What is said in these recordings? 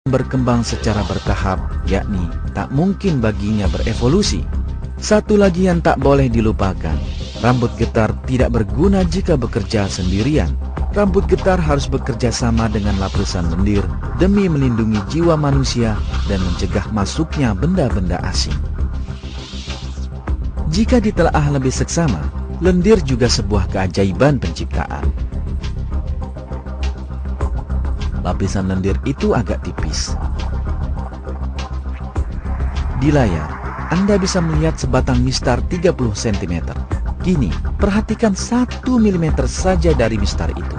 berkembang secara bertahap, yakni tak mungkin baginya berevolusi. Satu lagi yang tak boleh dilupakan, rambut getar tidak berguna jika bekerja sendirian. Rambut getar harus bekerja sama dengan lapisan lendir demi melindungi jiwa manusia dan mencegah masuknya benda-benda asing. Jika ditelaah lebih seksama, lendir juga sebuah keajaiban penciptaan. Lapisan lendir itu agak tipis. Di layar, Anda bisa melihat sebatang mistar 30 cm. Kini, perhatikan 1 mm saja dari mistar itu.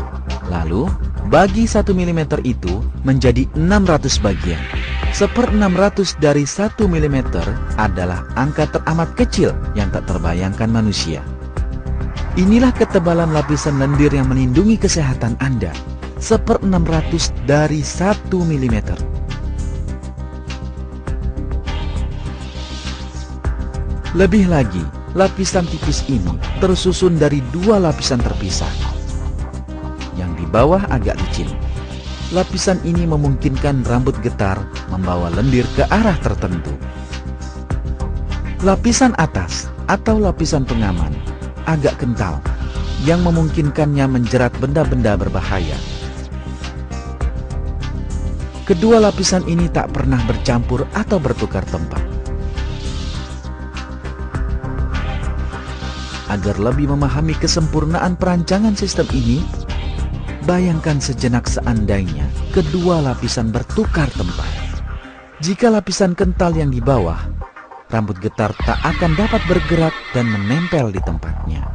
Lalu, bagi 1 mm itu menjadi 600 bagian. 1/600 dari 1 mm adalah angka teramat kecil yang tak terbayangkan manusia. Inilah ketebalan lapisan lendir yang melindungi kesehatan Anda. 1/600 dari 1 mm. Lebih lagi, lapisan tipis ini tersusun dari 2 lapisan terpisah. Yang di bawah agak licin. Lapisan ini memungkinkan rambut getar membawa lendir ke arah tertentu. Lapisan atas atau lapisan pengaman agak kental, yang memungkinkannya menjerat benda-benda berbahaya. Kedua lapisan ini tak pernah bercampur atau bertukar tempat. Agar lebih memahami kesempurnaan perancangan sistem ini, bayangkan sejenak seandainya kedua lapisan bertukar tempat. Jika lapisan kental yang di bawah, rambut getar tak akan dapat bergerak dan menempel di tempatnya.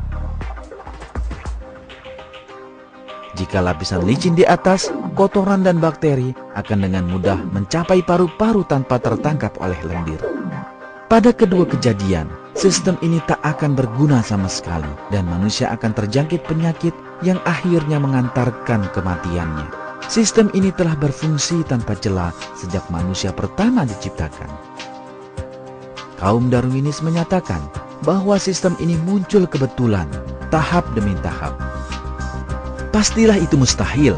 Jika lapisan licin di atas, kotoran dan bakteri akan dengan mudah mencapai paru-paru tanpa tertangkap oleh lendir. Pada kedua kejadian, sistem ini tak akan berguna sama sekali dan manusia akan terjangkit penyakit yang akhirnya mengantarkan kematiannya. Sistem ini telah berfungsi tanpa celah sejak manusia pertama diciptakan. Kaum Darwinis menyatakan bahwa sistem ini muncul kebetulan, tahap demi tahap. Pastilah itu mustahil.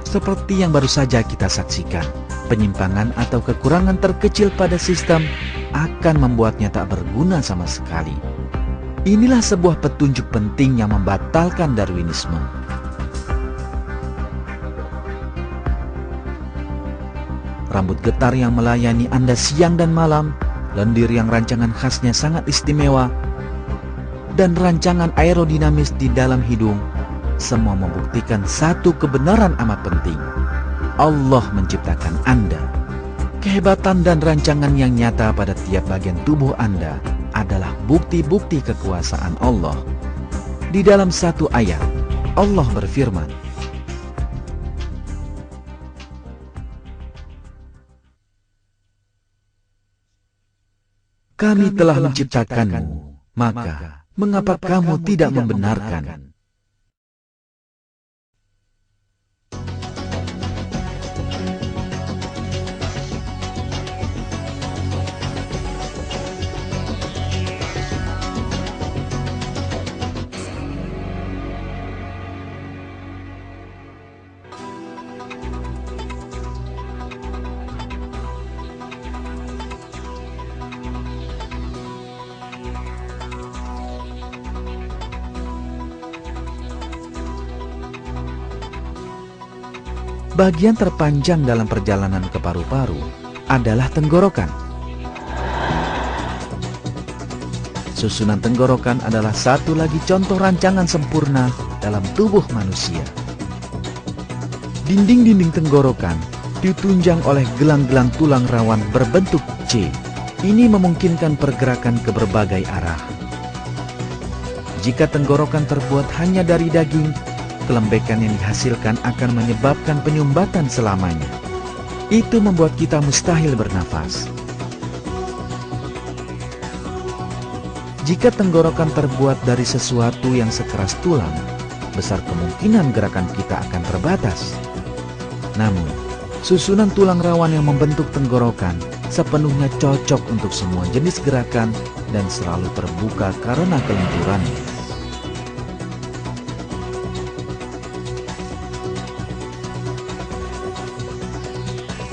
Seperti yang baru saja kita saksikan, penyimpangan atau kekurangan terkecil pada sistem akan membuatnya tak berguna sama sekali. Inilah sebuah petunjuk penting yang membatalkan Darwinisme. Rambut getar yang melayani Anda siang dan malam, lendir yang rancangan khasnya sangat istimewa, dan rancangan aerodinamis di dalam hidung, semua membuktikan satu kebenaran amat penting. Allah menciptakan Anda. Kehebatan dan rancangan yang nyata pada tiap bagian tubuh Anda adalah bukti-bukti kekuasaan Allah. Di dalam satu ayat, Allah berfirman, "Kami telah menciptakanmu, maka mengapa kamu tidak membenarkan?" Bagian terpanjang dalam perjalanan ke paru-paru adalah tenggorokan. Susunan tenggorokan adalah satu lagi contoh rancangan sempurna dalam tubuh manusia. Dinding-dinding tenggorokan ditunjang oleh gelang-gelang tulang rawan berbentuk C. Ini memungkinkan pergerakan ke berbagai arah. Jika tenggorokan terbuat hanya dari daging, kelembekan yang dihasilkan akan menyebabkan penyumbatan selamanya. Itu membuat kita mustahil bernafas. Jika tenggorokan terbuat dari sesuatu yang sekeras tulang, besar kemungkinan gerakan kita akan terbatas. Namun, susunan tulang rawan yang membentuk tenggorokan sepenuhnya cocok untuk semua jenis gerakan dan selalu terbuka karena kelenturannya.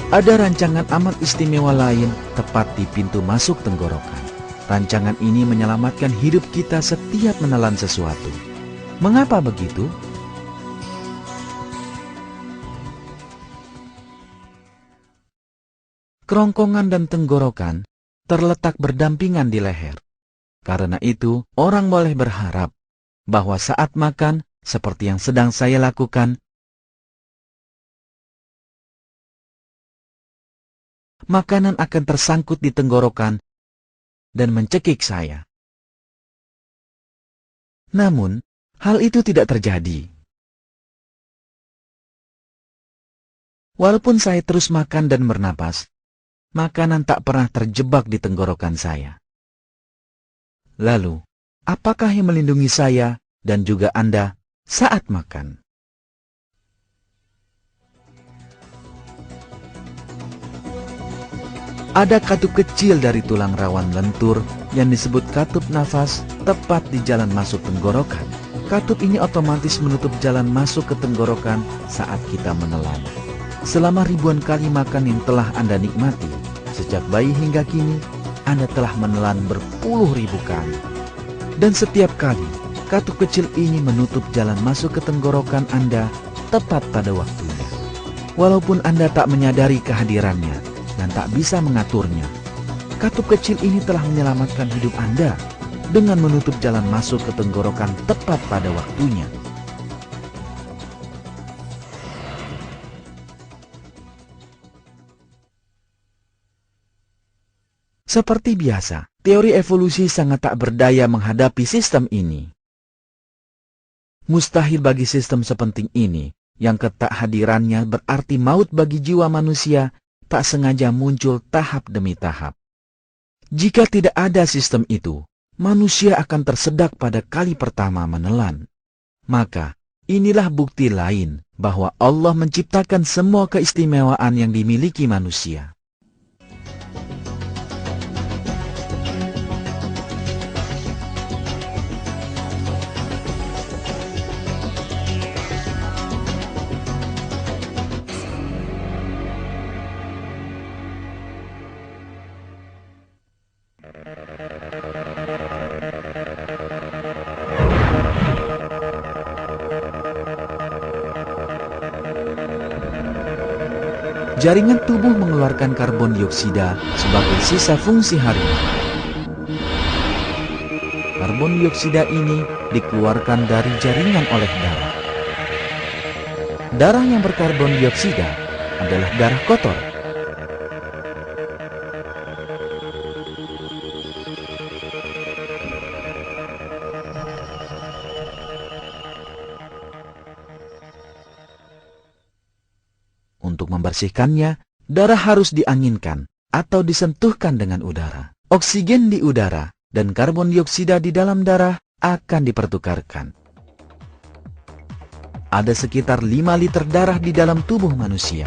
Ada rancangan amat istimewa lain tepat di pintu masuk tenggorokan. Rancangan ini menyelamatkan hidup kita setiap menelan sesuatu. Mengapa begitu? Kerongkongan dan tenggorokan terletak berdampingan di leher. Karena itu, orang boleh berharap bahwa saat makan, seperti yang sedang saya lakukan, makanan akan tersangkut di tenggorokan dan mencekik saya. Namun, hal itu tidak terjadi. Walaupun saya terus makan dan bernapas, makanan tak pernah terjebak di tenggorokan saya. Lalu, apakah yang melindungi saya dan juga Anda saat makan? Ada katup kecil dari tulang rawan lentur yang disebut katup nafas tepat di jalan masuk tenggorokan. Katup ini otomatis menutup jalan masuk ke tenggorokan saat kita menelan. Selama ribuan kali makan yang telah Anda nikmati, sejak bayi hingga kini, Anda telah menelan berpuluh ribu kali. Dan setiap kali, katup kecil ini menutup jalan masuk ke tenggorokan Anda tepat pada waktunya. Walaupun Anda tak menyadari kehadirannya dan tak bisa mengaturnya, katup kecil ini telah menyelamatkan hidup Anda dengan menutup jalan masuk ke tenggorokan tepat pada waktunya. Seperti biasa, teori evolusi sangat tak berdaya menghadapi sistem ini. Mustahil bagi sistem sepenting ini, yang ketakhadirannya berarti maut bagi jiwa manusia, tak sengaja muncul tahap demi tahap. Jika tidak ada sistem itu, manusia akan tersedak pada kali pertama menelan. Maka, inilah bukti lain bahwa Allah menciptakan semua keistimewaan yang dimiliki manusia. Jaringan tubuh mengeluarkan karbon dioksida sebagai sisa fungsi harian. Karbon dioksida ini dikeluarkan dari jaringan oleh darah. Darah yang berkarbon dioksida adalah darah kotor. Untuk membersihkannya, darah harus dianginkan atau disentuhkan dengan udara. Oksigen di udara dan karbon dioksida di dalam darah akan dipertukarkan. Ada sekitar 5 liter darah di dalam tubuh manusia.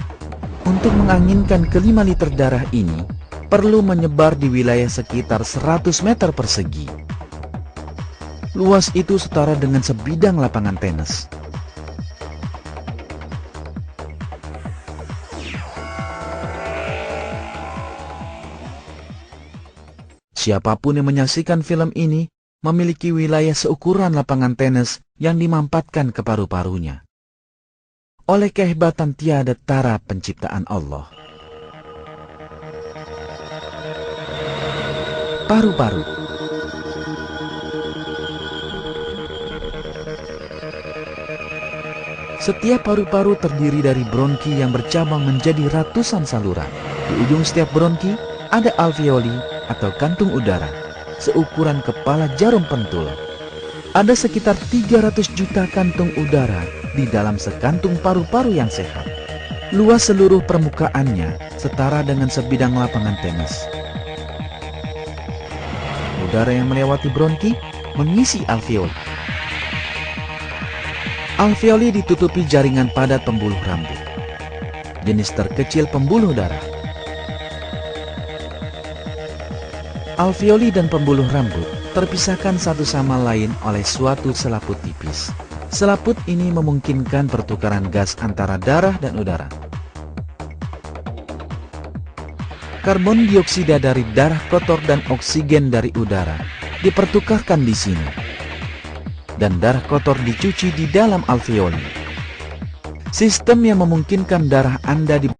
Untuk menganginkan ke 5 liter darah ini, perlu menyebar di wilayah sekitar 100 meter persegi. Luas itu setara dengan sebidang lapangan tenis. Siapapun yang menyaksikan film ini memiliki wilayah seukuran lapangan tenis yang dimampatkan ke paru-parunya. Oleh kehebatan tiada tara penciptaan Allah. Paru-paru. Setiap paru-paru terdiri dari bronki yang bercabang menjadi ratusan saluran. Di ujung setiap bronki ada alveoli atau kantung udara, seukuran kepala jarum pentul. Ada sekitar 300 juta kantung udara di dalam sekantung paru-paru yang sehat. Luas seluruh permukaannya setara dengan sebidang lapangan tenis. Udara yang melewati bronki mengisi alveoli. Alveoli ditutupi jaringan padat pembuluh rambut, jenis terkecil pembuluh darah. Alveoli dan pembuluh rambut terpisahkan satu sama lain oleh suatu selaput tipis. Selaput ini memungkinkan pertukaran gas antara darah dan udara. Karbon dioksida dari darah kotor dan oksigen dari udara dipertukarkan di sini. Dan darah kotor dicuci di dalam alveoli. Sistem yang memungkinkan darah Anda